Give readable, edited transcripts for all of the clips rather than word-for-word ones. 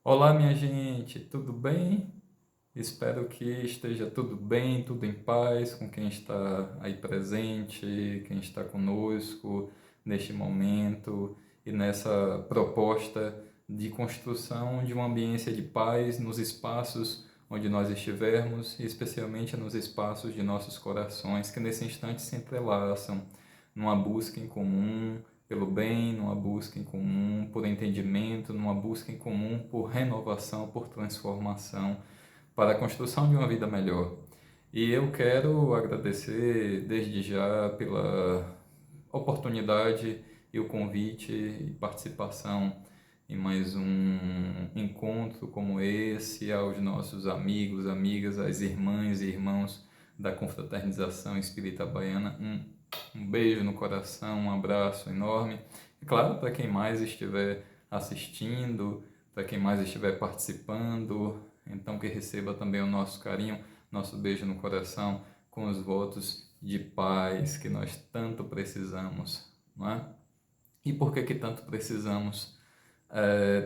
Olá, minha gente, tudo bem? Espero que esteja tudo bem, tudo em paz com quem está aí presente, quem está conosco neste momento e nessa proposta de construção de uma ambiência de paz nos espaços onde nós estivermos, e especialmente nos espaços de nossos corações, que nesse instante se entrelaçam numa busca em comum pelo bem, numa busca em comum por entendimento, numa busca em comum por renovação, por transformação, para a construção de uma vida melhor. E eu quero agradecer desde já pela oportunidade e o convite e participação em mais um encontro como esse, aos nossos amigos, amigas, às irmãs e irmãos da confraternização espírita baiana. Um beijo no coração, um abraço enorme. E claro, para quem mais estiver assistindo, para quem mais estiver participando, então que receba também o nosso carinho, nosso beijo no coração, com os votos de paz que nós tanto precisamos, não é? E por que tanto precisamos?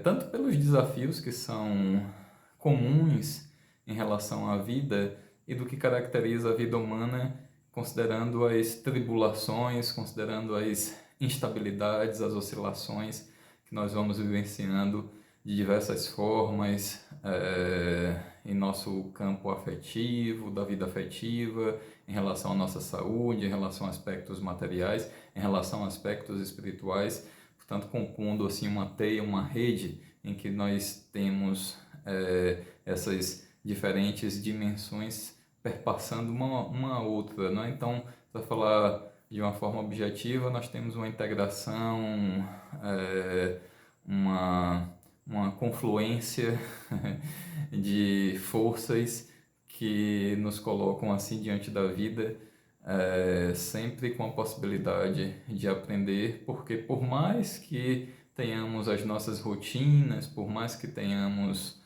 Tanto pelos desafios que são comuns em relação à vida e do que caracteriza a vida humana, considerando as tribulações, considerando as instabilidades, as oscilações que nós vamos vivenciando de diversas formas em nosso campo afetivo, da vida afetiva, em relação à nossa saúde, em relação a aspectos materiais, em relação a aspectos espirituais, portanto compondo assim uma teia, uma rede em que nós temos essas diferentes dimensões perpassando uma a outra, né? Então, para falar de uma forma objetiva, nós temos uma integração, uma, uma confluência de forças que nos colocam assim diante da vida, sempre com a possibilidade de aprender, porque por mais que tenhamos as nossas rotinas, por mais que tenhamos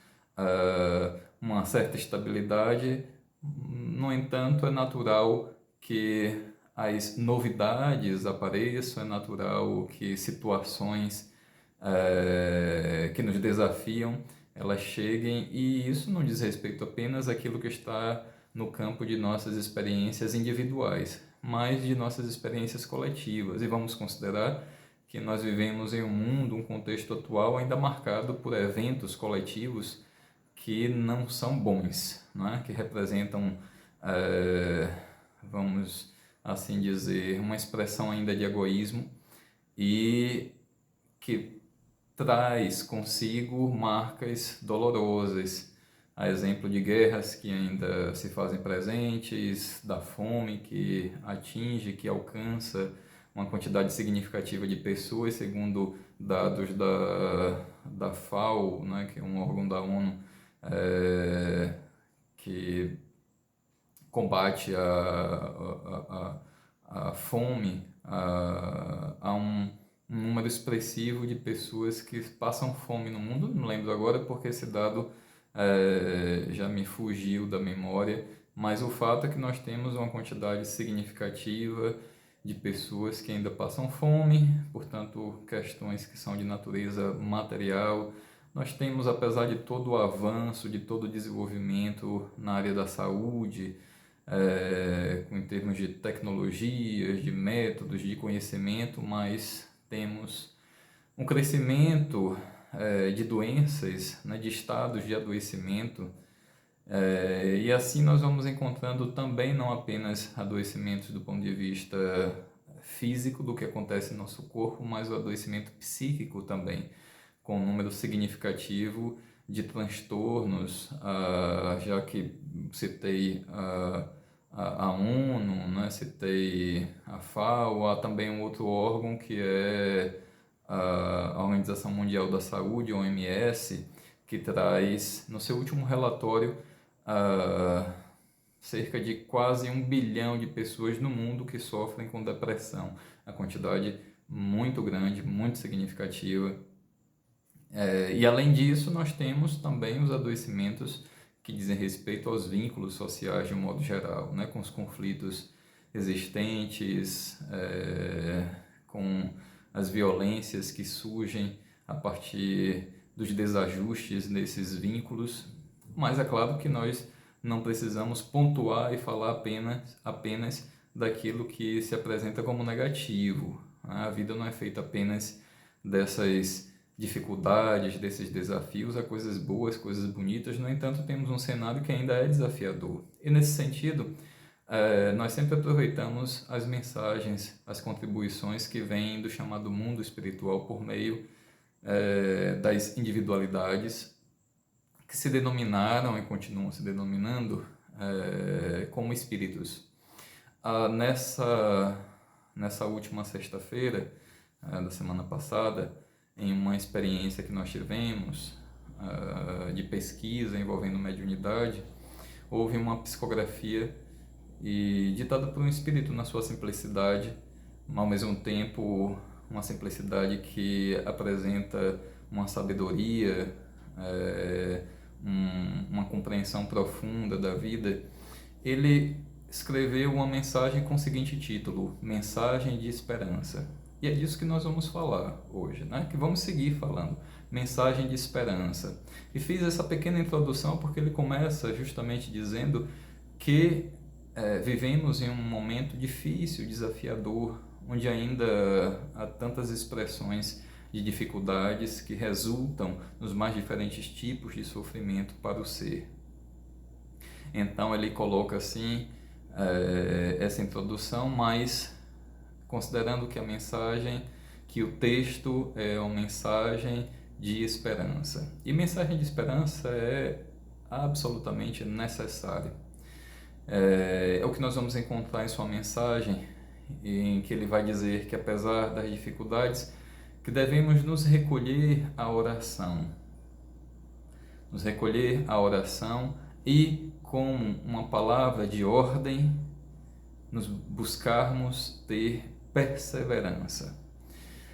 uma certa estabilidade, no entanto, é natural que as novidades apareçam, é natural que situações que nos desafiam, elas cheguem, e isso não diz respeito apenas àquilo que está no campo de nossas experiências individuais, mas de nossas experiências coletivas. E vamos considerar que nós vivemos em um mundo, um contexto atual ainda marcado por eventos coletivos que não são bons, não é? Que representam, vamos assim dizer, uma expressão ainda de egoísmo e que traz consigo marcas dolorosas, a exemplo de guerras que ainda se fazem presentes, da fome que atinge, que alcança uma quantidade significativa de pessoas, segundo dados da FAO, né, que é um órgão da ONU, que combate a fome, a um número expressivo de pessoas que passam fome no mundo. Não lembro agora porque esse dado já me fugiu da memória, mas o fato é que nós temos uma quantidade significativa de pessoas que ainda passam fome, portanto, questões que são de natureza material. Nós temos, apesar de todo o avanço, de todo o desenvolvimento na área da saúde, em termos de tecnologias, de métodos, de conhecimento, mas temos um crescimento de doenças, né, de estados de adoecimento, e assim nós vamos encontrando também não apenas adoecimentos do ponto de vista físico do que acontece no nosso corpo, mas o adoecimento psíquico também, com um número significativo de transtornos, já que citei a ONU, né, citei a FAO, há também um outro órgão que é a Organização Mundial da Saúde, OMS, que traz no seu último relatório ah, cerca de quase 1 bilhão de pessoas no mundo que sofrem com depressão. A quantidade muito grande, muito significativa. E além disso, nós temos também os adoecimentos que dizem respeito aos vínculos sociais de um modo geral, né? Com os conflitos existentes, com as violências que surgem a partir dos desajustes nesses vínculos, mas é claro que nós não precisamos pontuar e falar apenas daquilo que se apresenta como negativo. A vida não é feita apenas dessas dificuldades, desses desafios, há coisas boas, coisas bonitas. No entanto, temos um cenário que ainda é desafiador. E nesse sentido, nós sempre aproveitamos as mensagens, as contribuições que vêm do chamado mundo espiritual por meio das individualidades que se denominaram e continuam se denominando como espíritos. Nessa última sexta-feira da semana passada, em uma experiência que nós tivemos de pesquisa envolvendo mediunidade, houve uma psicografia ditada por um espírito na sua simplicidade, ao mesmo tempo uma simplicidade que apresenta uma sabedoria, uma compreensão profunda da vida. Ele escreveu uma mensagem com o seguinte título: Mensagem de Esperança. E é disso que nós vamos falar hoje, né? Que vamos seguir falando, mensagem de esperança. E fiz essa pequena introdução porque ele começa justamente dizendo que vivemos em um momento difícil, desafiador, onde ainda há tantas expressões de dificuldades que resultam nos mais diferentes tipos de sofrimento para o ser. Então ele coloca assim essa introdução, mas considerando que que o texto é uma mensagem de esperança. E mensagem de esperança é absolutamente necessária. É o que nós vamos encontrar em sua mensagem, em que ele vai dizer que apesar das dificuldades, que devemos nos recolher à oração. Nos recolher à oração e, como uma palavra de ordem, nos buscarmos ter perseverança.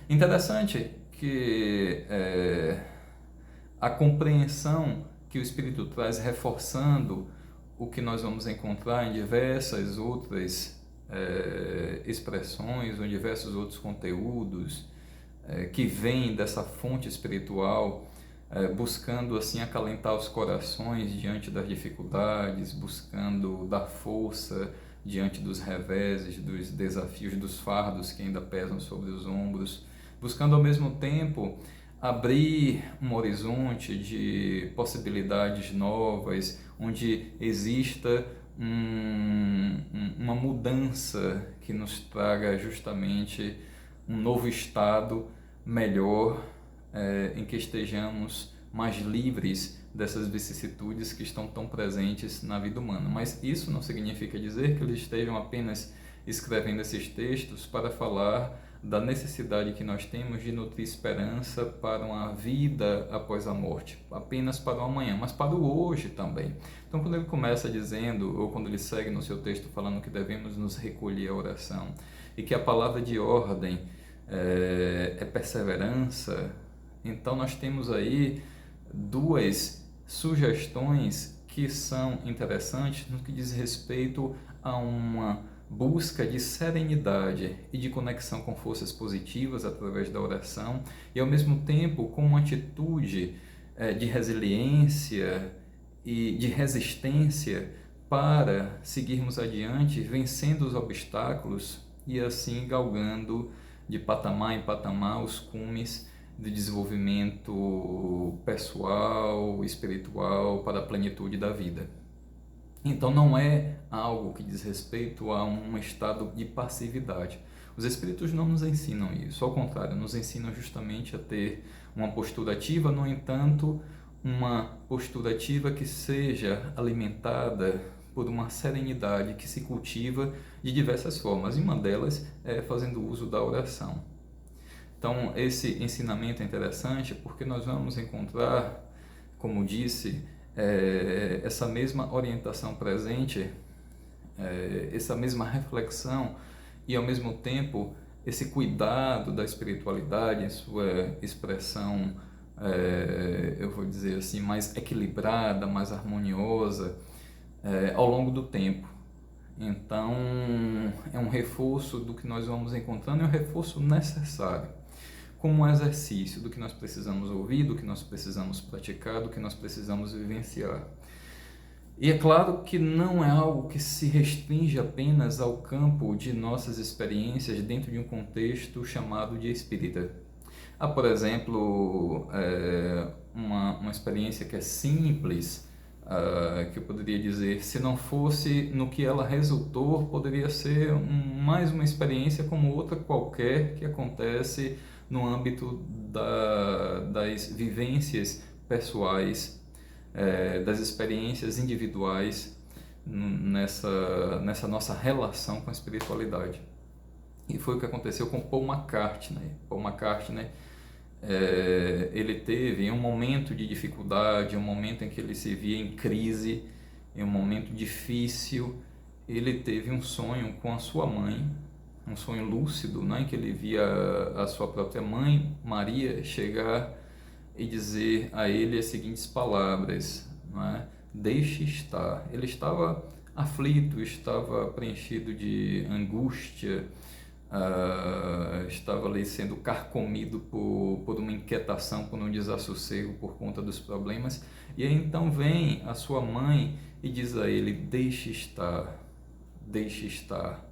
Interessante que a compreensão que o Espírito traz, reforçando o que nós vamos encontrar em diversas outras expressões, ou diversos outros conteúdos que vêm dessa fonte espiritual, buscando assim acalentar os corações diante das dificuldades, buscando dar força diante dos reveses, dos desafios, dos fardos que ainda pesam sobre os ombros, buscando ao mesmo tempo abrir um horizonte de possibilidades novas, onde exista uma mudança que nos traga justamente um novo estado melhor, em que estejamos mais livres dessas vicissitudes que estão tão presentes na vida humana. Mas isso não significa dizer que eles estejam apenas escrevendo esses textos para falar da necessidade que nós temos de nutrir esperança para uma vida após a morte, apenas para o amanhã, mas para o hoje também. Então, quando ele começa dizendo, ou quando ele segue no seu texto falando que devemos nos recolher à oração, e que a palavra de ordem é perseverança, então nós temos aí duas sugestões que são interessantes no que diz respeito a uma busca de serenidade e de conexão com forças positivas através da oração, e ao mesmo tempo com uma atitude de resiliência e de resistência para seguirmos adiante, vencendo os obstáculos e assim galgando de patamar em patamar os cumes de desenvolvimento pessoal, espiritual, para a plenitude da vida. Então não é algo que diz respeito a um estado de passividade. Os espíritos não nos ensinam isso, ao contrário, nos ensinam justamente a ter uma postura ativa, no entanto, uma postura ativa que seja alimentada por uma serenidade que se cultiva de diversas formas, e uma delas é fazendo uso da oração. Então, esse ensinamento é interessante porque nós vamos encontrar, como disse, essa mesma orientação presente, essa mesma reflexão e, ao mesmo tempo, esse cuidado da espiritualidade em sua expressão, eu vou dizer assim, mais equilibrada, mais harmoniosa, ao longo do tempo. Então, é um reforço do que nós vamos encontrando, é um reforço necessário. como um exercício do que nós precisamos ouvir, do que nós precisamos praticar, do que nós precisamos vivenciar. E é claro que não é algo que se restringe apenas ao campo de nossas experiências dentro de um contexto chamado de espírita. Há, por exemplo, uma experiência que é simples, que eu poderia dizer, se não fosse no que ela resultou, poderia ser mais uma experiência como outra qualquer que acontece no âmbito das vivências pessoais, das experiências individuais nessa nossa relação com a espiritualidade. E foi o que aconteceu com Paul McCartney. Paul McCartney, ele teve um momento de dificuldade, um momento em que ele se via em crise, em um momento difícil. Ele teve um sonho com a sua mãe, um sonho lúcido, né, em que ele via a sua própria mãe, Maria, chegar e dizer a ele as seguintes palavras, né? Deixe estar. Ele estava aflito, estava preenchido de angústia, estava ali sendo carcomido por uma inquietação, por um desassossego por conta dos problemas. E aí então vem a sua mãe e diz a ele: deixe estar, deixe estar.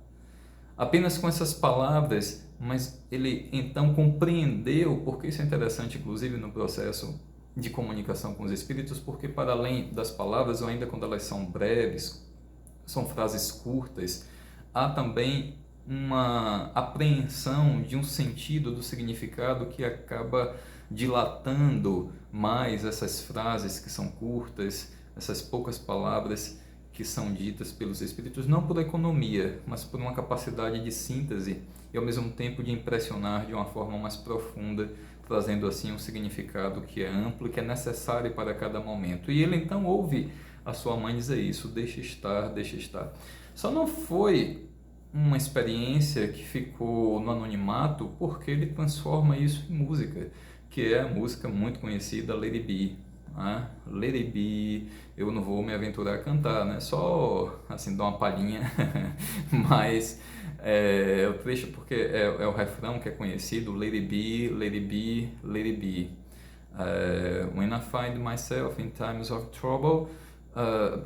Apenas com essas palavras, mas ele então compreendeu, porque isso é interessante, inclusive, no processo de comunicação com os espíritos, porque para além das palavras, ou ainda quando elas são breves, são frases curtas, há também uma apreensão de um sentido, do significado, que acaba dilatando mais essas frases que são curtas, essas poucas palavras que são ditas pelos espíritos, não por economia, mas por uma capacidade de síntese e ao mesmo tempo de impressionar de uma forma mais profunda, trazendo assim um significado que é amplo e que é necessário para cada momento. E ele então ouve a sua mãe dizer isso: deixa estar, deixa estar. Só não foi uma experiência que ficou no anonimato, porque ele transforma isso em música, que é a música muito conhecida Let It Be. Let It Be, eu não vou me aventurar a cantar, né? Só assim dar uma palhinha, mas o trecho, porque é o refrão que é conhecido: Let It Be, Let It Be, Let It Be. When I find myself in times of trouble.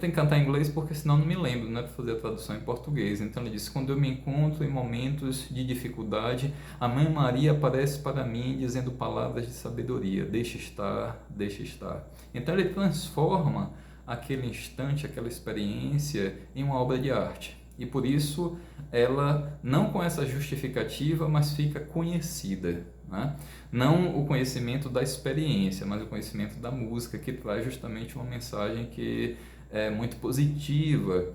Tem que cantar em inglês porque senão não me lembro, né, para fazer a tradução em português. Então ele disse: quando eu me encontro em momentos de dificuldade, a Mãe Maria aparece para mim dizendo palavras de sabedoria: deixa estar, deixa estar. Então ele transforma aquele instante, aquela experiência em uma obra de arte. E por isso ela, não com essa justificativa, mas fica conhecida, né? Não o conhecimento da experiência, mas o conhecimento da música, que traz justamente uma mensagem que é muito positiva,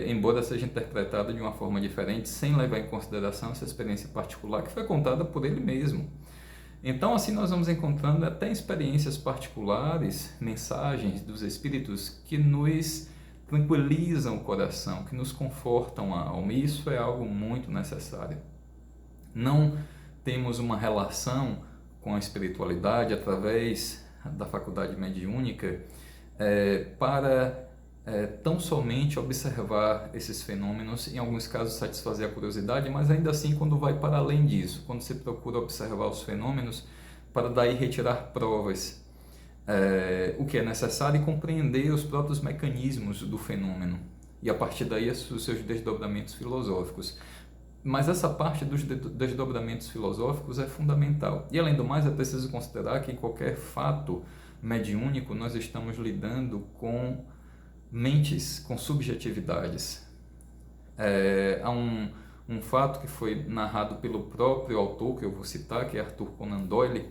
embora seja interpretada de uma forma diferente, sem levar em consideração essa experiência particular que foi contada por ele mesmo. Então, assim, nós vamos encontrando até experiências particulares, mensagens dos espíritos que nos tranquilizam o coração, que nos confortam a alma, e isso é algo muito necessário. Não temos uma relação com a espiritualidade através da faculdade mediúnica para tão somente observar esses fenômenos, em alguns casos satisfazer a curiosidade, mas ainda assim quando vai para além disso, quando se procura observar os fenômenos para daí retirar provas, o que é necessário, e compreender os próprios mecanismos do fenômeno, e a partir daí os seus desdobramentos filosóficos. Mas essa parte dos desdobramentos filosóficos é fundamental. E além do mais, é preciso considerar que em qualquer fato mediúnico nós estamos lidando com mentes, com subjetividades. Há um fato que foi narrado pelo próprio autor, que eu vou citar, que é Arthur Conan Doyle.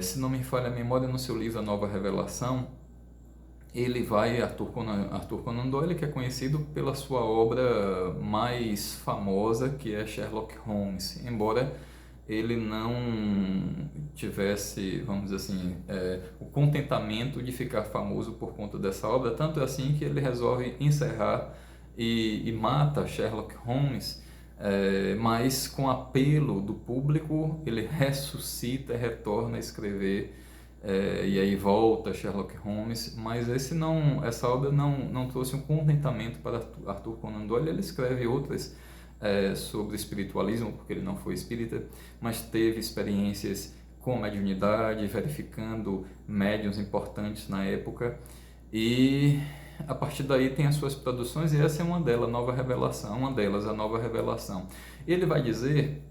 Se não me falha a memória, no seu livro A Nova Revelação, Arthur Conan Doyle, que é conhecido pela sua obra mais famosa, que é Sherlock Holmes, embora ele não tivesse, vamos dizer assim, o contentamento de ficar famoso por conta dessa obra, tanto é assim que ele resolve encerrar e mata Sherlock Holmes, mas com apelo do público ele ressuscita e retorna a escrever. E aí volta Sherlock Holmes, mas essa obra não trouxe um contentamento para Arthur Conan Doyle. Ele escreve outras sobre espiritualismo, porque ele não foi espírita, mas teve experiências com mediunidade, verificando médiuns importantes na época, e a partir daí tem as suas produções, e essa é uma delas, a Nova Revelação. Ele vai dizer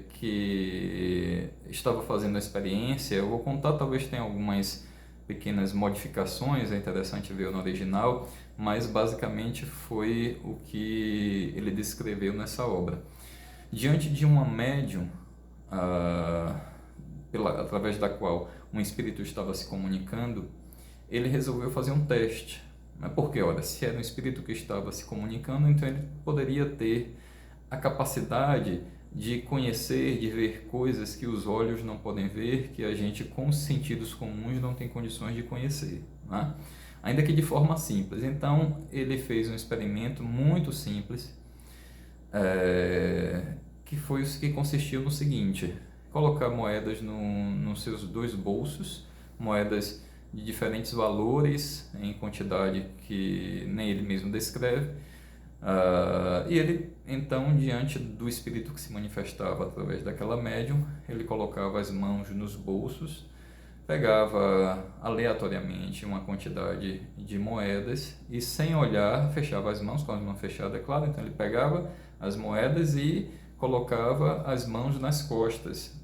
que estava fazendo a experiência, eu vou contar, talvez tenha algumas pequenas modificações, é interessante ver no original, mas basicamente foi o que ele descreveu nessa obra. Diante de uma médium, através da qual um espírito estava se comunicando, ele resolveu fazer um teste. Mas porque, olha, se era um espírito que estava se comunicando, então ele poderia ter a capacidade de conhecer, de ver coisas que os olhos não podem ver, que a gente com os sentidos comuns não tem condições de conhecer, né? Ainda que de forma simples. Então ele fez um experimento muito simples, que consistiu no seguinte: colocar moedas nos seus dois bolsos, moedas de diferentes valores, em quantidade que nem ele mesmo descreve, e ele, então, diante do espírito que se manifestava através daquela médium, ele colocava as mãos nos bolsos, pegava aleatoriamente uma quantidade de moedas e, sem olhar, fechava as mãos, com as mãos fechadas, é claro. Então ele pegava as moedas e colocava as mãos nas costas,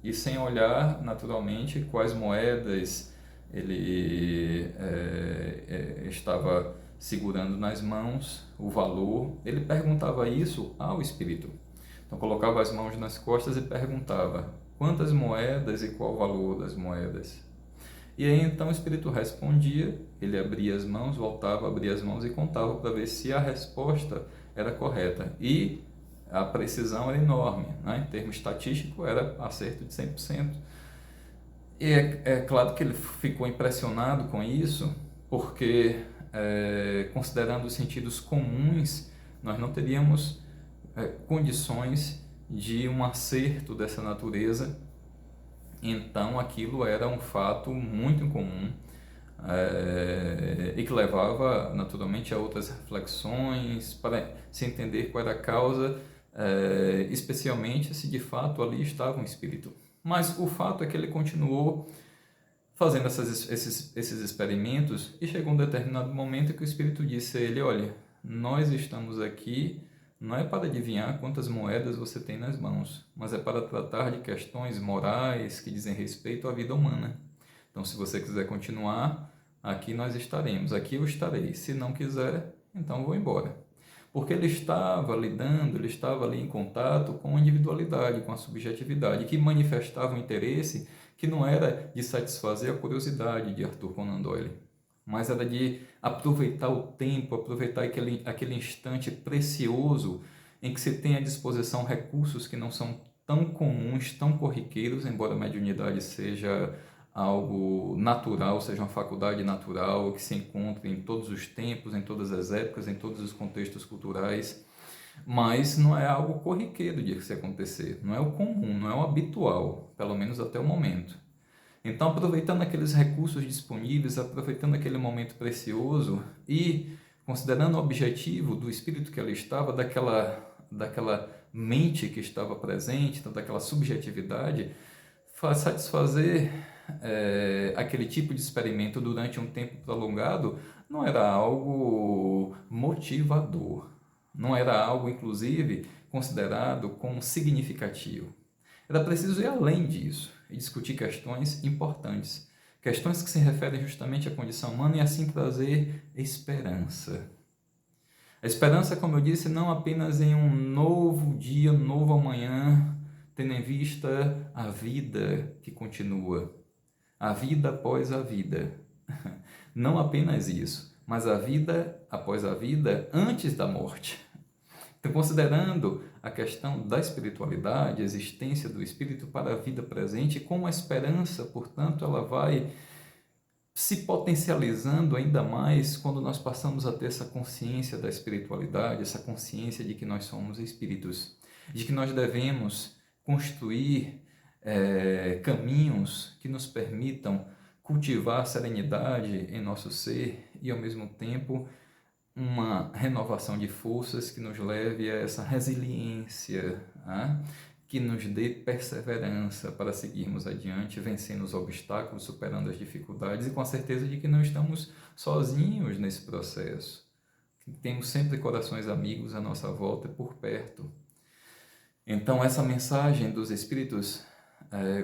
e sem olhar, naturalmente, quais moedas ele estava segurando nas mãos, o valor. Ele perguntava isso ao espírito. Então colocava as mãos nas costas e perguntava quantas moedas e qual o valor das moedas. E aí então o espírito respondia, ele abria as mãos, voltava a abrir as mãos e contava para ver se a resposta era correta. E a precisão era enorme, né? Em termos estatísticos era acerto de 100%. E é claro que ele ficou impressionado com isso, porque considerando os sentidos comuns, nós não teríamos condições de um acerto dessa natureza. Então aquilo era um fato muito incomum, e que levava naturalmente a outras reflexões para se entender qual era a causa, especialmente se de fato ali estava um espírito. Mas o fato é que ele continuou fazendo esses experimentos, e chegou um determinado momento que o espírito disse a ele: olha, nós estamos aqui não é para adivinhar quantas moedas você tem nas mãos, mas é para tratar de questões morais que dizem respeito à vida humana. Então, se você quiser continuar, aqui nós estaremos, aqui eu estarei. Se não quiser, então vou embora. Porque ele estava lidando, ele estava ali em contato com a individualidade, com a subjetividade, que manifestava um interesse que não era de satisfazer a curiosidade de Arthur Conan Doyle, mas era de aproveitar o tempo, aproveitar aquele instante precioso em que se tem à disposição recursos que não são tão comuns, tão corriqueiros, embora a mediunidade seja algo natural, seja uma faculdade natural que se encontra em todos os tempos, em todas as épocas, em todos os contextos culturais, mas não é algo corriqueiro de se acontecer, não é o comum, não é o habitual, pelo menos até o momento. Então, aproveitando aqueles recursos disponíveis, aproveitando aquele momento precioso e considerando o objetivo do espírito que ali estava, daquela mente que estava presente, então, daquela subjetividade, satisfazer aquele tipo de experimento durante um tempo prolongado não era algo motivador, não era algo, inclusive, considerado como significativo. Era preciso ir além disso e discutir questões importantes, questões que se referem justamente à condição humana, e assim trazer esperança. A esperança, como eu disse, não apenas em um novo dia, um novo amanhã, tendo em vista a vida que continua, a vida após a vida. Não apenas isso, mas a vida após a vida antes da morte. Então, considerando a questão da espiritualidade, a existência do espírito para a vida presente, com a esperança, portanto, ela vai se potencializando ainda mais quando nós passamos a ter essa consciência da espiritualidade, essa consciência de que nós somos espíritos, de que nós devemos construir caminhos que nos permitam cultivar a serenidade em nosso ser e, ao mesmo tempo, uma renovação de forças que nos leve a essa resiliência, né? Que nos dê perseverança para seguirmos adiante, vencendo os obstáculos, superando as dificuldades e com a certeza de que não estamos sozinhos nesse processo. Temos sempre corações amigos à nossa volta e por perto. Então, essa mensagem dos Espíritos,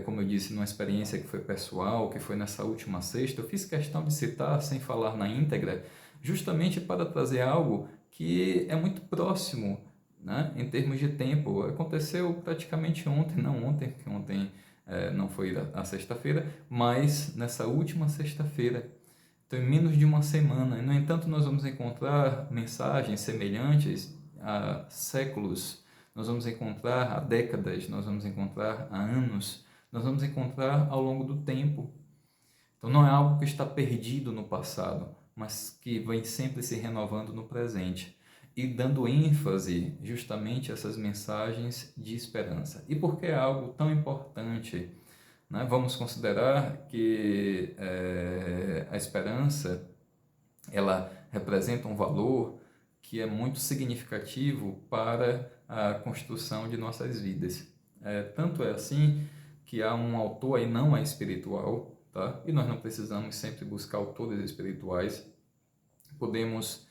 como eu disse, numa experiência que foi pessoal, que foi nessa última sexta, eu fiz questão de citar, sem falar na íntegra, justamente para trazer algo que é muito próximo, né, em termos de tempo. Aconteceu praticamente ontem, porque ontem não foi a sexta-feira, mas nessa última sexta-feira. Então, em menos de uma semana. No entanto, nós vamos encontrar mensagens semelhantes há séculos, nós vamos encontrar há décadas, nós vamos encontrar há anos, nós vamos encontrar ao longo do tempo. Então, não é algo que está perdido no passado, mas que vem sempre se renovando no presente e dando ênfase justamente a essas mensagens de esperança. E por que é algo tão importante? Né? Vamos considerar que a esperança ela representa um valor que é muito significativo para a construção de nossas vidas. Tanto é assim que há um autor aí, não é espiritual, tá? E nós não precisamos sempre buscar autores espirituais, podemos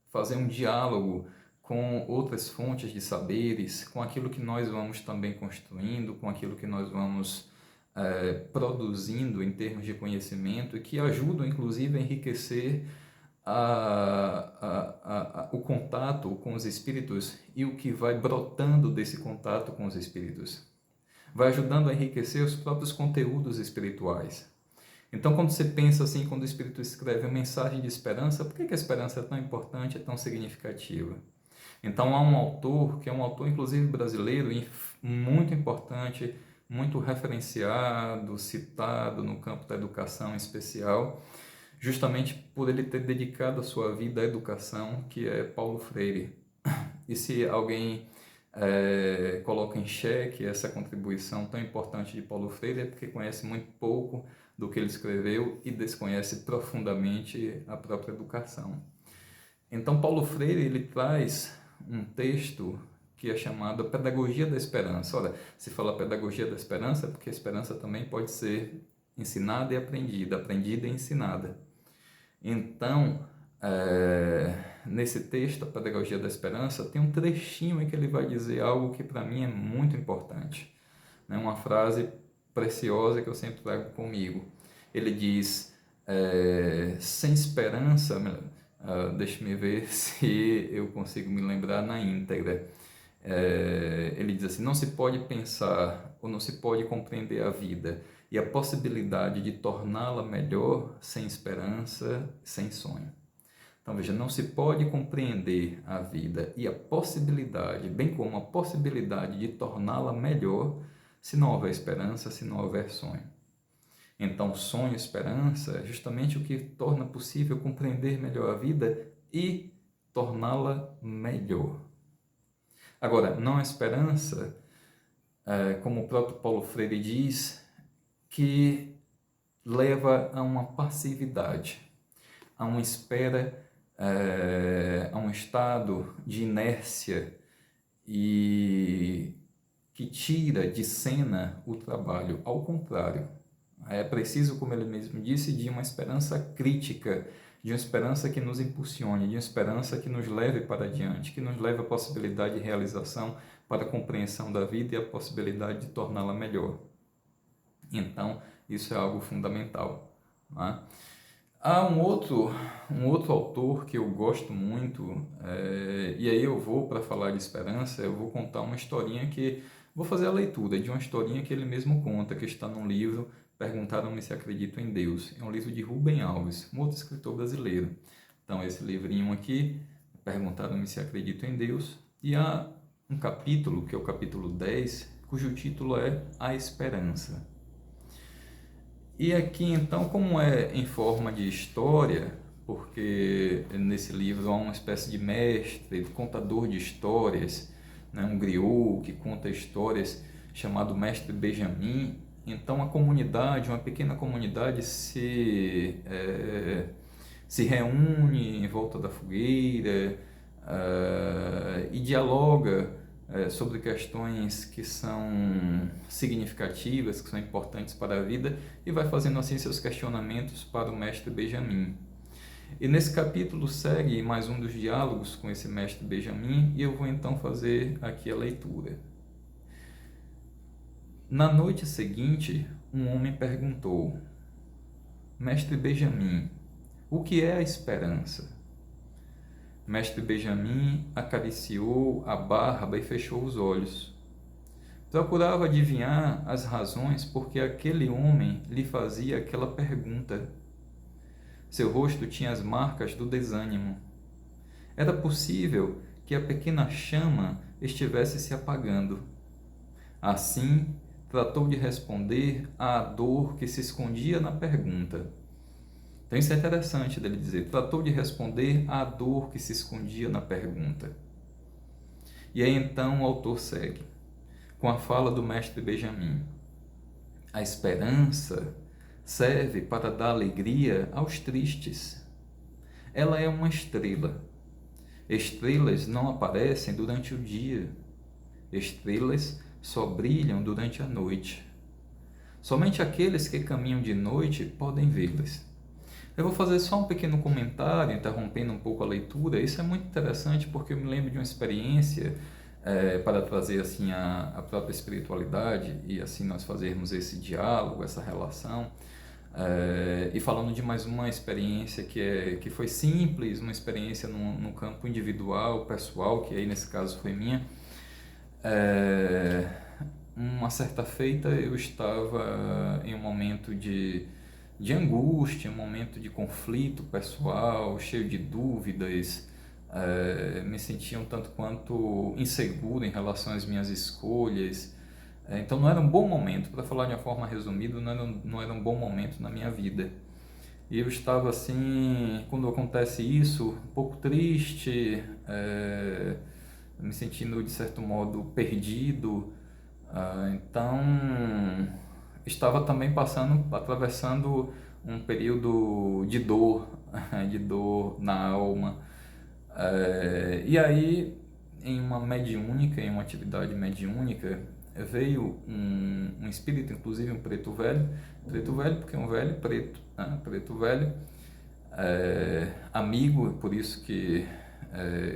fazer um diálogo com outras fontes de saberes, com aquilo que nós vamos também construindo, com aquilo que nós vamos produzindo em termos de conhecimento e que ajudam, inclusive, a enriquecer o contato com os espíritos e o que vai brotando desse contato com os espíritos. Vai ajudando a enriquecer os próprios conteúdos espirituais. Então, quando você pensa assim, quando o Espírito escreve a mensagem de esperança, por que a esperança é tão importante, é tão significativa? Então, há um autor, que é um autor inclusive brasileiro, muito importante, muito referenciado, citado no campo da educação em especial, justamente por ele ter dedicado a sua vida à educação, que é Paulo Freire. E se alguém coloca em xeque essa contribuição tão importante de Paulo Freire, é porque conhece muito pouco do que ele escreveu e desconhece profundamente a própria educação. Então, Paulo Freire ele traz um texto que é chamado Pedagogia da Esperança. Ora, se fala Pedagogia da Esperança, porque a esperança também pode ser ensinada e aprendida, aprendida e ensinada. Então, nesse texto, a Pedagogia da Esperança, tem um trechinho em que ele vai dizer algo que para mim é muito importante, né? Uma frase preciosa que eu sempre trago comigo. Ele diz, sem esperança, deixe-me ver se eu consigo me lembrar na íntegra. Ele diz assim, não se pode pensar ou não se pode compreender a vida e a possibilidade de torná-la melhor sem esperança, sem sonho. Então veja, não se pode compreender a vida e a possibilidade, bem como a possibilidade de torná-la melhor se não houver esperança, se não houver sonho. Então, sonho e esperança é justamente o que torna possível compreender melhor a vida e torná-la melhor. Agora, não há esperança, como o próprio Paulo Freire diz, que leva a uma passividade, a uma espera, a um estado de inércia e que tira de cena o trabalho. Ao contrário, é preciso, como ele mesmo disse, de uma esperança crítica, de uma esperança que nos impulsione, de uma esperança que nos leve para adiante, que nos leve à possibilidade de realização para a compreensão da vida e a possibilidade de torná-la melhor. Então, isso é algo fundamental, né? Há um outro autor que eu gosto muito, e aí eu vou, para falar de esperança, eu vou contar uma historinha que... Vou fazer a leitura de uma historinha que ele mesmo conta, que está num livro Perguntaram-me se acredito em Deus. É um livro de Rubem Alves, um outro escritor brasileiro. Então, esse livrinho aqui, Perguntaram-me se acredito em Deus, e há um capítulo, que é o capítulo 10, cujo título é A Esperança. E aqui, então, como é em forma de história, porque nesse livro há uma espécie de mestre, contador de histórias, né, um griot que conta histórias, chamado Mestre Benjamin. Então, a comunidade, uma pequena comunidade, se se reúne em volta da fogueira e dialoga sobre questões que são significativas, que são importantes para a vida, e vai fazendo assim seus questionamentos para o mestre Benjamin. E nesse capítulo segue mais um dos diálogos com esse mestre Benjamin, e eu vou então fazer aqui a leitura. Na noite seguinte, um homem perguntou: Mestre Benjamin, o que é a esperança? Mestre Benjamin acariciou a barba e fechou os olhos. Procurava adivinhar as razões por que aquele homem lhe fazia aquela pergunta. Seu rosto tinha as marcas do desânimo. Era possível que a pequena chama estivesse se apagando. Assim, tratou de responder à dor que se escondia na pergunta. Então isso é interessante dele dizer, tratou de responder à dor que se escondia na pergunta. E aí então o autor segue, com a fala do mestre Benjamin. A esperança serve para dar alegria aos tristes. Ela é uma estrela. Estrelas não aparecem durante o dia. Estrelas só brilham durante a noite. Somente aqueles que caminham de noite podem vê-las. Eu vou fazer só um pequeno comentário, interrompendo um pouco a leitura. Isso é muito interessante porque eu me lembro de uma experiência para trazer assim a própria espiritualidade e assim nós fazermos esse diálogo, essa relação. E falando de mais uma experiência que foi simples, uma experiência no campo individual, pessoal, que aí nesse caso foi minha. Uma certa feita eu estava em um momento de angústia, um momento de conflito pessoal, cheio de dúvidas, me sentia um tanto quanto inseguro em relação às minhas escolhas. Então não era um bom momento, para falar de uma forma resumida, não era um bom momento na minha vida. E eu estava assim, quando acontece isso, um pouco triste, me sentindo de certo modo perdido. Então estava também atravessando um período de dor, de dor na alma. E aí, em uma mediúnica, em uma atividade mediúnica, veio um espírito, inclusive um preto velho porque é um velho preto, né? Preto velho, amigo, por isso que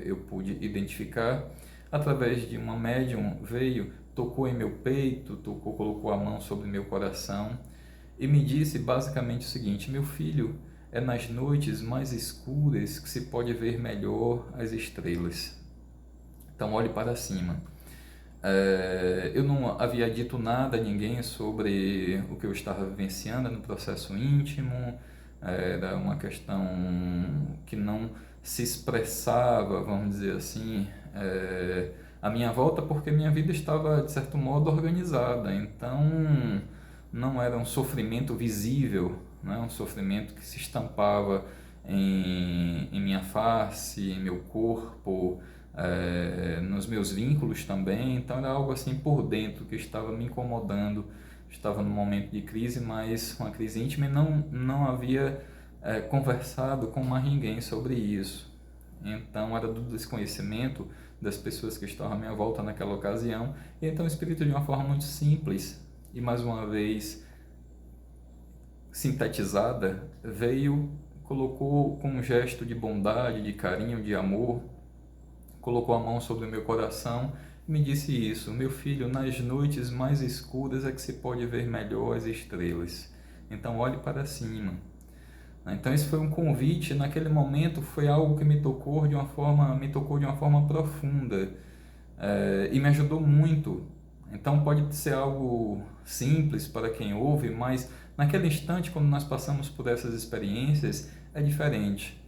eu pude identificar, através de uma médium, veio, tocou em meu peito, colocou a mão sobre meu coração e me disse basicamente o seguinte: meu filho, é nas noites mais escuras que se pode ver melhor as estrelas. Então olhe para cima. Eu não havia dito nada a ninguém sobre o que eu estava vivenciando no processo íntimo, era uma questão que não se expressava, vamos dizer assim, à minha volta, porque minha vida estava, de certo modo, organizada. Então, não era um sofrimento visível, né? Um sofrimento que se estampava em minha face, em meu corpo, nos meus vínculos também. Então, era algo assim por dentro que estava me incomodando. Estava num momento de crise, mas uma crise íntima, e não havia conversado com mais ninguém sobre isso. Então era do desconhecimento das pessoas que estavam à minha volta naquela ocasião. E então o Espírito, de uma forma muito simples e mais uma vez sintetizada, veio, colocou com um gesto de bondade, de carinho, de amor, colocou a mão sobre o meu coração e me disse isso: meu filho, nas noites mais escuras é que se pode ver melhor as estrelas. Então olhe para cima. Então esse foi um convite, naquele momento foi algo que me tocou de uma forma profunda, e me ajudou muito. Então pode ser algo simples para quem ouve, mas naquele instante, quando nós passamos por essas experiências, é diferente.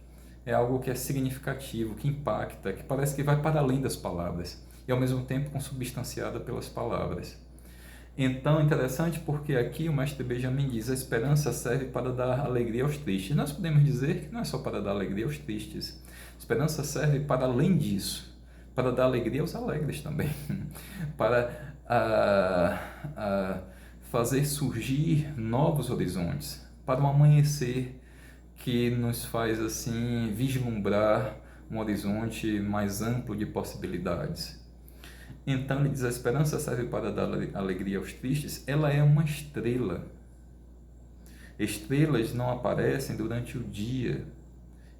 É algo que é significativo, que impacta, que parece que vai para além das palavras e ao mesmo tempo consubstanciada pelas palavras. Então, interessante porque aqui o mestre Benjamin diz: a esperança serve para dar alegria aos tristes. Nós podemos dizer que não é só para dar alegria aos tristes. A esperança serve para além disso, para dar alegria aos alegres também, para fazer surgir novos horizontes, para um amanhecer que nos faz assim vislumbrar um horizonte mais amplo de possibilidades. Então ele diz: a esperança serve para dar alegria aos tristes. Ela é uma estrela. Estrelas não aparecem durante o dia.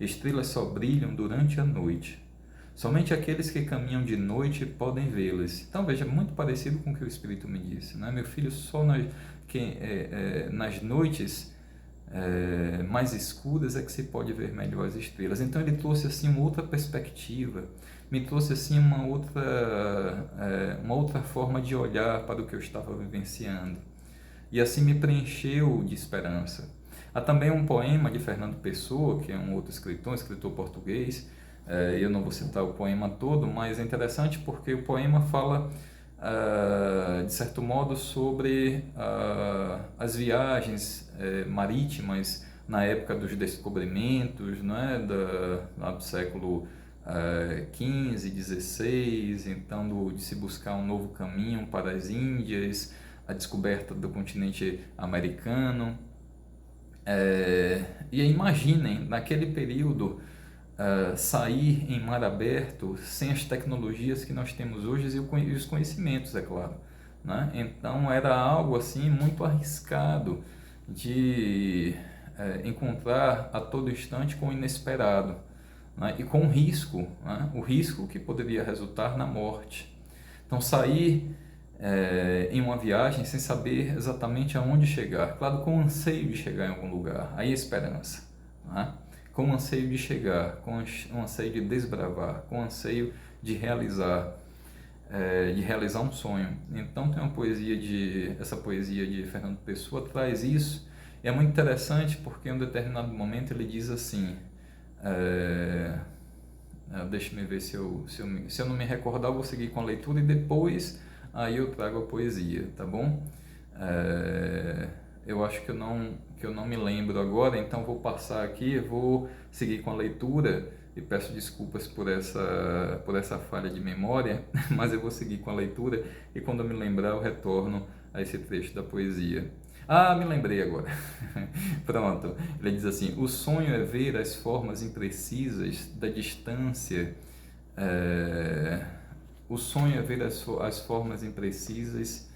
Estrelas só brilham durante a noite. Somente aqueles que caminham de noite podem vê-las. Então veja, muito parecido com o que o Espírito me disse, né? Meu filho, só nas noites mais escuras é que se pode ver melhor as estrelas. Então ele trouxe assim uma outra perspectiva, me trouxe assim uma outra forma de olhar para o que eu estava vivenciando, e assim me preencheu de esperança. Há também um poema de Fernando Pessoa, que é um outro escritor, um escritor português. Eu não vou citar o poema todo, mas é interessante porque o poema fala, de certo modo, sobre as viagens marítimas na época dos descobrimentos, né, lá do século XV, XVI, então de se buscar um novo caminho para as Índias, a descoberta do continente americano. E imaginem, naquele período, sair em mar aberto sem as tecnologias que nós temos hoje e os conhecimentos, é claro, né? Então era algo assim muito arriscado de encontrar a todo instante com o inesperado, né? E com o risco, né? O risco que poderia resultar na morte. Então sair em uma viagem sem saber exatamente aonde chegar, claro, com o anseio de chegar em algum lugar, aí a esperança, né? Com o anseio de chegar, com o anseio de desbravar, com o anseio de realizar um sonho. Então tem essa poesia de Fernando Pessoa traz isso, e é muito interessante porque em um determinado momento ele diz assim, deixa-me ver se eu não me recordar, eu vou seguir com a leitura e depois aí eu trago a poesia, tá bom? Eu acho que eu não me lembro agora, então vou passar aqui, vou seguir com a leitura e peço desculpas por essa falha de memória, mas eu vou seguir com a leitura e quando eu me lembrar eu retorno a esse trecho da poesia. Me lembrei agora. Pronto. Ele diz assim: o sonho é ver as formas imprecisas da distância. O sonho é ver as formas imprecisas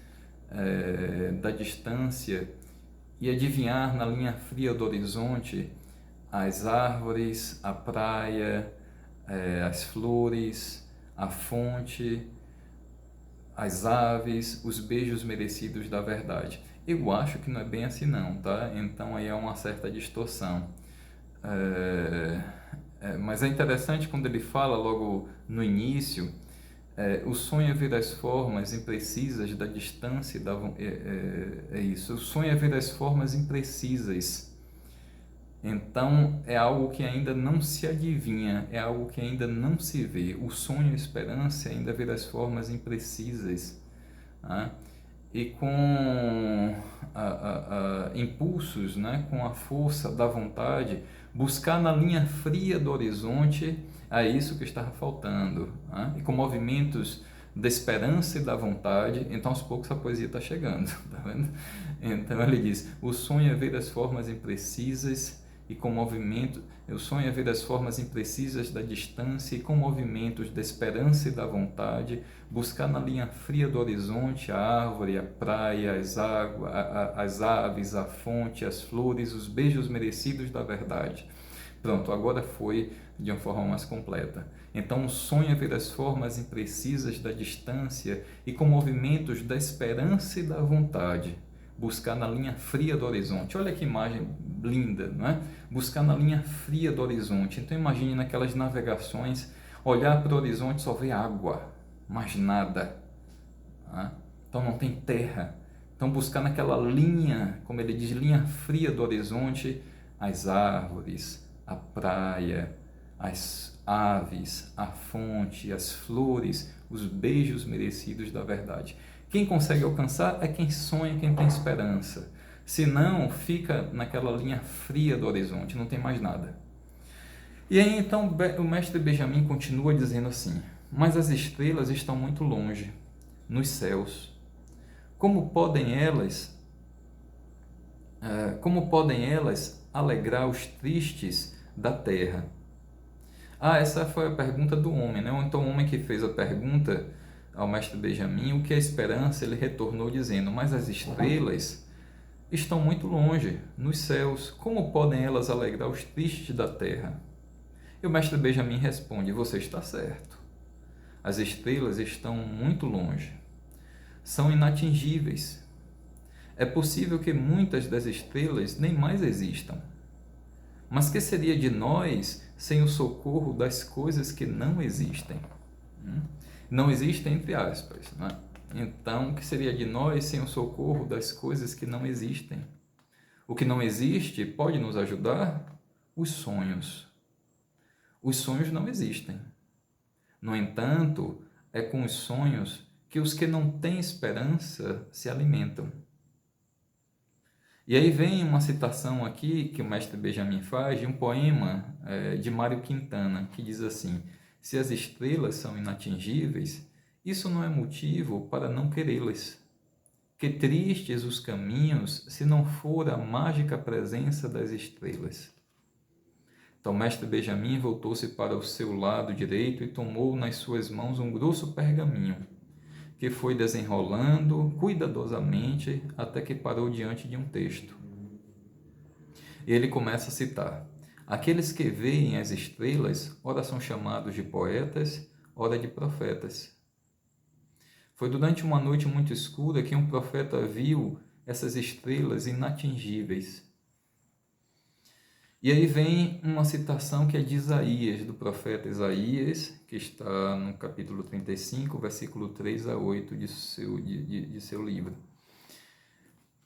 da distância e adivinhar na linha fria do horizonte as árvores, a praia, as flores, a fonte, as aves, os beijos merecidos da verdade. Eu acho que não é bem assim não, tá? Então aí é uma certa distorção. Mas é interessante quando ele fala logo no início, o sonho é ver as formas imprecisas da distância, é isso, o sonho é ver as formas imprecisas. Então é algo que ainda não se adivinha, é algo que ainda não se vê. O sonho e a esperança é ainda ver as formas imprecisas, né? E com impulsos, né? Com a força da vontade, buscar na linha fria do horizonte, é isso que estava faltando, né? E com movimentos da esperança e da vontade, então aos poucos a poesia está chegando, tá vendo? Então ele diz: o sonho é ver as formas imprecisas e com movimento, o sonho é ver as formas imprecisas da distância e com movimentos da esperança e da vontade, buscar na linha fria do horizonte a árvore, a praia, as aves, a fonte, as flores, os beijos merecidos da verdade. Pronto, agora foi de uma forma mais completa. Então, o sonho é ver as formas imprecisas da distância e com movimentos da esperança e da vontade, buscar na linha fria do horizonte. Olha que imagem linda, não é? Buscar na linha fria do horizonte. Então imagine naquelas navegações, olhar para o horizonte, só ver água, mais nada. Não é? Então não tem terra. Então buscar naquela linha, como ele diz, linha fria do horizonte, as árvores, a praia, as aves, a fonte, as flores, os beijos merecidos da verdade. Quem consegue alcançar é quem sonha, quem tem esperança. Se não, fica naquela linha fria do horizonte, não tem mais nada. E aí então o mestre Benjamin continua dizendo assim: mas as estrelas estão muito longe, nos céus. Como podem elas alegrar os tristes da terra? Essa foi a pergunta do homem, né? Então o homem que fez a pergunta ao mestre Benjamin, o que é esperança, ele retornou dizendo, mas as estrelas estão muito longe, nos céus, como podem elas alegrar os tristes da terra? E o mestre Benjamin responde, você está certo. As estrelas estão muito longe, são inatingíveis. É possível que muitas das estrelas nem mais existam. Mas que seria de nós sem o socorro das coisas que não existem? Não existem entre aspas, né? Então, o que seria de nós sem o socorro das coisas que não existem? O que não existe pode nos ajudar? Os sonhos. Os sonhos não existem. No entanto, é com os sonhos que os que não têm esperança se alimentam. E aí vem uma citação aqui que o mestre Benjamin faz de um poema de Mário Quintana, que diz assim, se as estrelas são inatingíveis, isso não é motivo para não querê-las. Que tristes os caminhos se não for a mágica presença das estrelas. Então, o mestre Benjamin voltou-se para o seu lado direito e tomou nas suas mãos um grosso pergaminho, que foi desenrolando cuidadosamente até que parou diante de um texto. Ele começa a citar, aqueles que veem as estrelas, ora são chamados de poetas, ora de profetas. Foi durante uma noite muito escura que um profeta viu essas estrelas inatingíveis. E aí vem uma citação que é de Isaías, do profeta Isaías, que está no capítulo 35, versículo 3 a 8 de seu livro.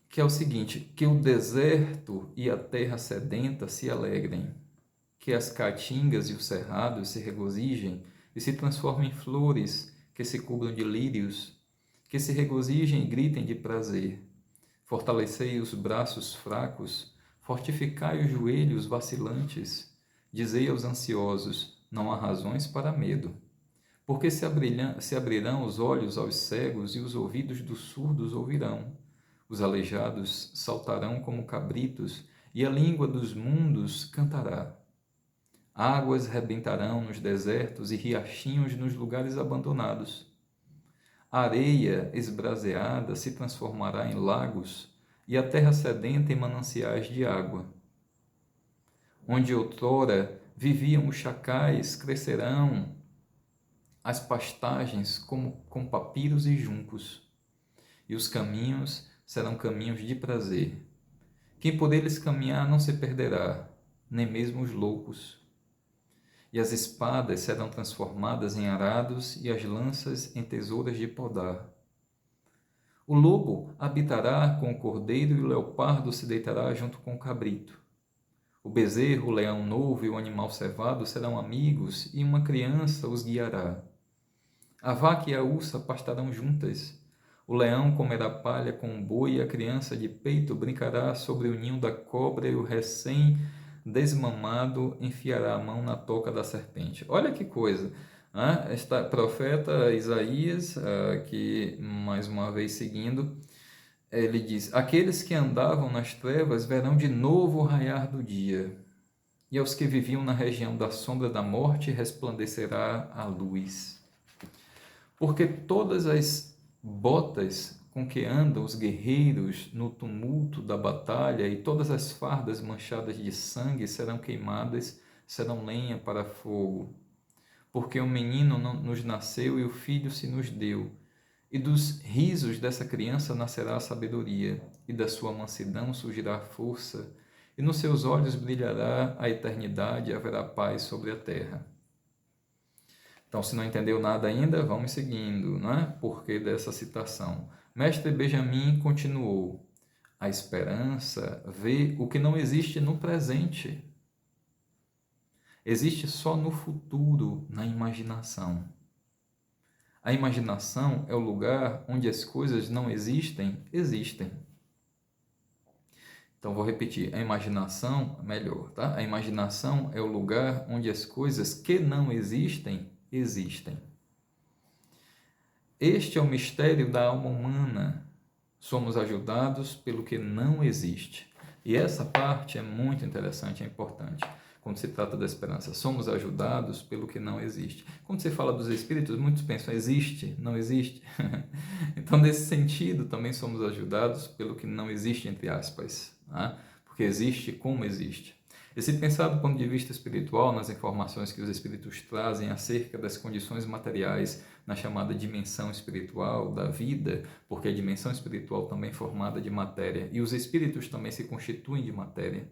Que é o seguinte, que o deserto e a terra sedenta se alegrem, que as caatingas e os cerrados se regozijem e se transformem em flores, que se cubram de lírios, que se regozijem e gritem de prazer. Fortalecei os braços fracos, fortificai os joelhos vacilantes. Dizei aos ansiosos, não há razões para medo. Porque se abrirão os olhos aos cegos e os ouvidos dos surdos ouvirão. Os aleijados saltarão como cabritos e a língua dos mundos cantará. Águas rebentarão nos desertos e riachinhos nos lugares abandonados. A areia esbraseada se transformará em lagos e a terra sedenta em mananciais de água. Onde outrora viviam os chacais, crescerão as pastagens com papiros e juncos, e os caminhos serão caminhos de prazer. Quem por eles caminhar não se perderá, nem mesmo os loucos. E as espadas serão transformadas em arados e as lanças em tesouras de podar. O lobo habitará com o cordeiro e o leopardo se deitará junto com o cabrito. O bezerro, o leão novo e o animal cevado serão amigos e uma criança os guiará. A vaca e a ursa pastarão juntas. O leão comerá palha com o boi e a criança de peito brincará sobre o ninho da cobra e o recém-desmamado enfiará a mão na toca da serpente. Olha que coisa! Esta profeta Isaías, que mais uma vez seguindo, ele diz, aqueles que andavam nas trevas verão de novo o raiar do dia, e aos que viviam na região da sombra da morte resplandecerá a luz. Porque todas as botas com que andam os guerreiros no tumulto da batalha e todas as fardas manchadas de sangue serão queimadas, serão lenha para fogo. Porque o menino nos nasceu e o filho se nos deu, e dos risos dessa criança nascerá a sabedoria, e da sua mansidão surgirá a força, e nos seus olhos brilhará a eternidade e haverá paz sobre a terra. Então, se não entendeu nada ainda, vamos seguindo, né? Porquê dessa citação? Mestre Benjamin continuou, a esperança vê o que não existe no presente. Existe só no futuro, na imaginação. A imaginação é o lugar onde as coisas não existem, existem. Então, vou repetir, a imaginação, melhor, tá? A imaginação é o lugar onde as coisas que não existem, existem. Este é o mistério da alma humana. Somos ajudados pelo que não existe. E essa parte é muito interessante, é importante. Quando se trata da esperança, somos ajudados pelo que não existe. Quando se fala dos espíritos, muitos pensam, existe, não existe. Então, nesse sentido, também somos ajudados pelo que não existe, entre aspas, né? Porque existe como existe. E se pensar do ponto de vista espiritual, nas informações que os espíritos trazem acerca das condições materiais na chamada dimensão espiritual da vida, porque a dimensão espiritual também é formada de matéria, e os espíritos também se constituem de matéria.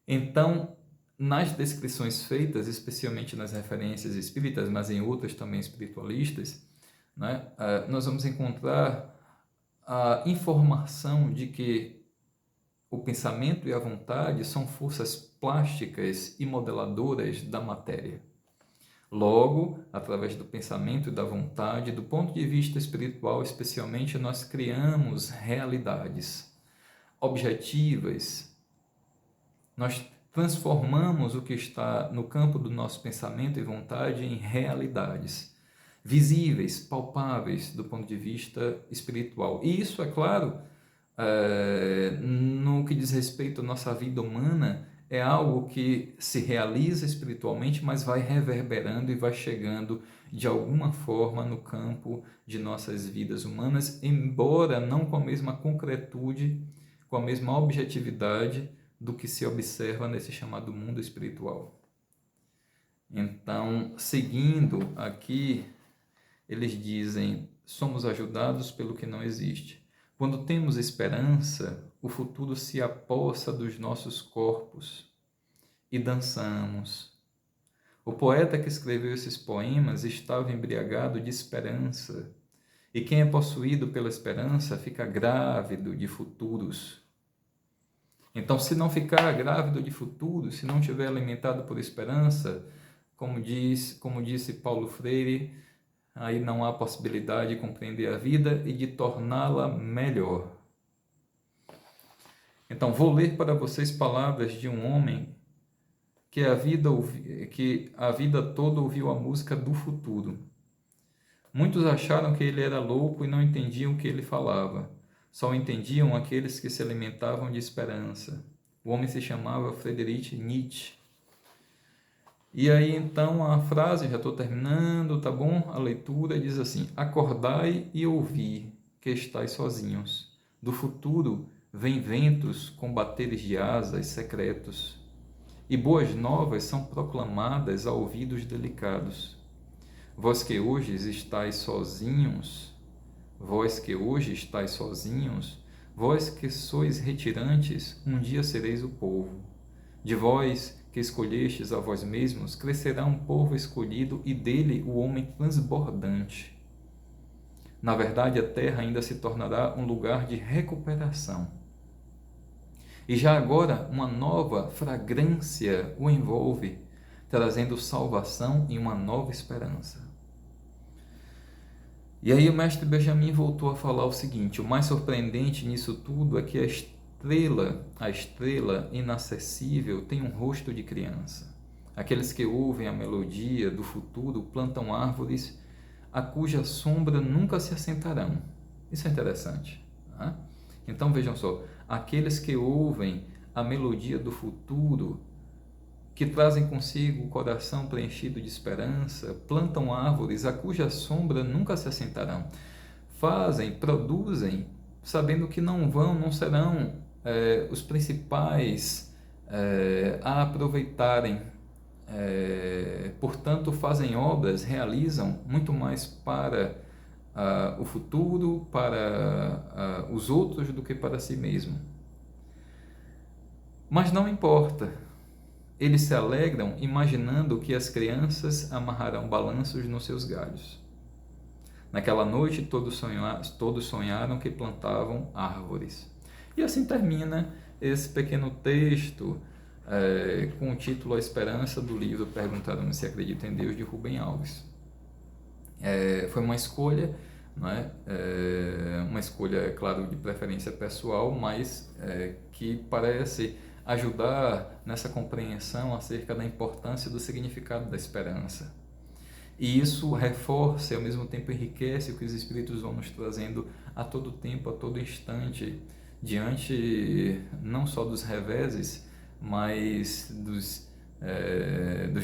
Então, nas descrições feitas, especialmente nas referências espíritas, mas em outras também espiritualistas, né, nós vamos encontrar a informação de que o pensamento e a vontade são forças plásticas e modeladoras da matéria. Logo, através do pensamento e da vontade, do ponto de vista espiritual especialmente, nós criamos realidades objetivas. Nós transformamos o que está no campo do nosso pensamento e vontade em realidades visíveis, palpáveis do ponto de vista espiritual. E isso, é claro, no que diz respeito à nossa vida humana, é algo que se realiza espiritualmente, mas vai reverberando e vai chegando de alguma forma no campo de nossas vidas humanas, embora não com a mesma concretude, com a mesma objetividade do que se observa nesse chamado mundo espiritual. Então, seguindo aqui, eles dizem, somos ajudados pelo que não existe. Quando temos esperança, o futuro se apossa dos nossos corpos e dançamos. O poeta que escreveu esses poemas estava embriagado de esperança, e quem é possuído pela esperança fica grávido de futuros. Então, se não ficar grávido de futuros, se não estiver alimentado por esperança, como disse Paulo Freire, aí não há possibilidade de compreender a vida e de torná-la melhor. Então, vou ler para vocês palavras de um homem que a vida toda ouviu a música do futuro. Muitos acharam que ele era louco e não entendiam o que ele falava. Só entendiam aqueles que se alimentavam de esperança. O homem se chamava Friedrich Nietzsche. E aí, então, a frase, já estou terminando, tá bom? A leitura diz assim: acordai e ouvi, que estáis sozinhos. Do futuro vêm ventos com bateres de asas secretos, e boas novas são proclamadas a ouvidos delicados. Vós que hoje estáis sozinhos, vós que sois retirantes, um dia sereis o povo. De vós que escolhestes a vós mesmos, crescerá um povo escolhido e dele o homem transbordante. Na verdade, a terra ainda se tornará um lugar de recuperação. E já agora uma nova fragrância o envolve, trazendo salvação e uma nova esperança. E aí o mestre Benjamin voltou a falar o seguinte: o mais surpreendente nisso tudo é que a estrela inacessível tem um rosto de criança. Aqueles que ouvem a melodia do futuro plantam árvores a cuja sombra nunca se assentarão. Isso é interessante, né? Então vejam só, aqueles que ouvem a melodia do futuro, que trazem consigo o coração preenchido de esperança, plantam árvores a cuja sombra nunca se assentarão. Produzem, sabendo que não serão os principais a aproveitarem. Portanto, fazem obras, realizam muito mais para o futuro, para os outros, do que para si mesmo. Mas não importa. Eles se alegram imaginando que as crianças amarrarão balanços nos seus galhos. Naquela noite, todos sonharam que plantavam árvores. E assim termina esse pequeno texto com o título A Esperança, do livro Perguntaram-me se Acredito em Deus, de Rubem Alves. Foi uma escolha, não é? Uma escolha, claro, de preferência pessoal, mas que parece ajudar nessa compreensão acerca da importância do significado da esperança. E isso reforça e ao mesmo tempo enriquece o que os Espíritos vão nos trazendo a todo tempo, a todo instante, diante não só dos reveses, mas dos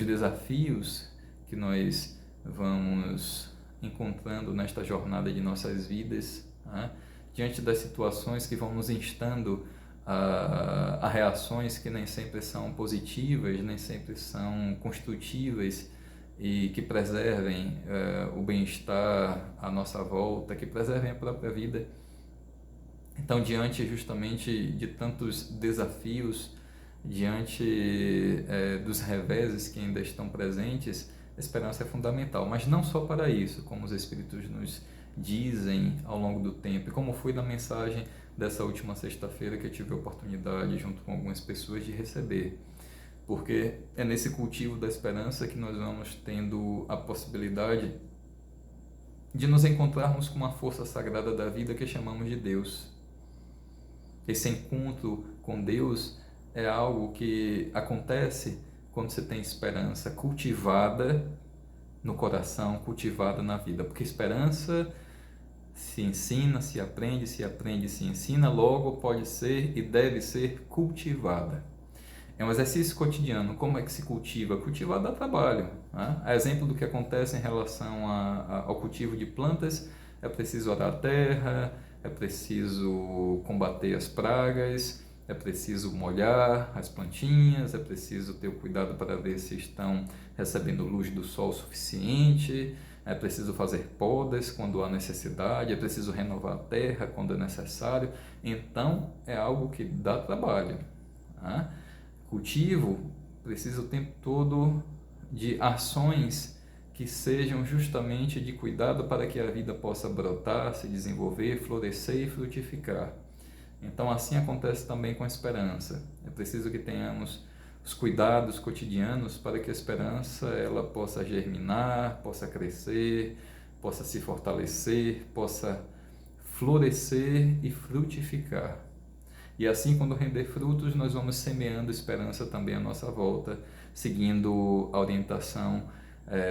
desafios que nós vamos encontrando nesta jornada de nossas vidas, né? Diante das situações que vão nos instando a reações que nem sempre são positivas, nem sempre são construtivas e que preservem o bem-estar à nossa volta, que preservem a própria vida. Então, diante justamente de tantos desafios, diante dos reveses que ainda estão presentes, a esperança é fundamental, mas não só para isso, como os Espíritos nos dizem ao longo do tempo, e como foi na mensagem dessa última sexta-feira que eu tive a oportunidade, junto com algumas pessoas, de receber. Porque é nesse cultivo da esperança que nós vamos tendo a possibilidade de nos encontrarmos com uma força sagrada da vida que chamamos de Deus. Esse encontro com Deus é algo que acontece quando você tem esperança cultivada no coração, cultivada na vida. Porque esperança se ensina, se aprende, se ensina, logo pode ser e deve ser cultivada. É um exercício cotidiano. Como é que se cultiva? Cultivar dá trabalho, né? A exemplo do que acontece em relação ao cultivo de plantas, é preciso arar a terra, é preciso combater as pragas, é preciso molhar as plantinhas, é preciso ter o cuidado para ver se estão recebendo luz do sol suficiente, é preciso fazer podas quando há necessidade, é preciso renovar a terra quando é necessário. Então, é algo que dá trabalho, né? Cultivo precisa o tempo todo de ações que sejam justamente de cuidado para que a vida possa brotar, se desenvolver, florescer e frutificar. Então, assim acontece também com a esperança. É preciso que tenhamos os cuidados cotidianos para que a esperança ela possa germinar, possa crescer, possa se fortalecer, possa florescer e frutificar. E assim, quando render frutos, nós vamos semeando esperança também à nossa volta, seguindo a orientação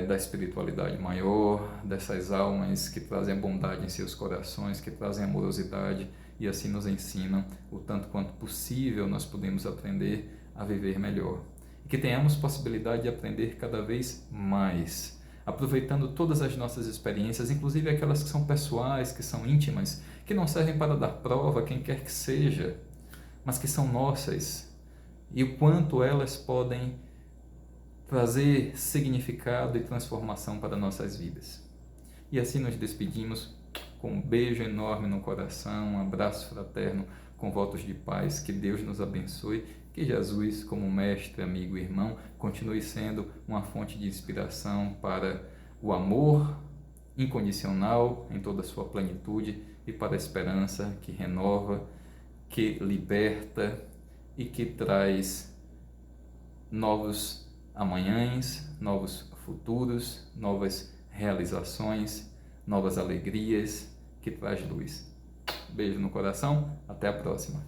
da espiritualidade maior, dessas almas que trazem a bondade em seus corações, que trazem amorosidade e assim nos ensinam o tanto quanto possível nós podemos aprender a viver melhor. E que tenhamos possibilidade de aprender cada vez mais, aproveitando todas as nossas experiências, inclusive aquelas que são pessoais, que são íntimas, que não servem para dar prova a quem quer que seja, mas que são nossas, e o quanto elas podem trazer significado e transformação para nossas vidas. E assim nos despedimos com um beijo enorme no coração, um abraço fraterno com votos de paz, que Deus nos abençoe, que Jesus, como mestre, amigo e irmão, continue sendo uma fonte de inspiração para o amor incondicional em toda a sua plenitude e para a esperança que renova, que liberta e que traz novos amanhãs, novos futuros, novas realizações, novas alegrias, que traz luz. Beijo no coração, até a próxima.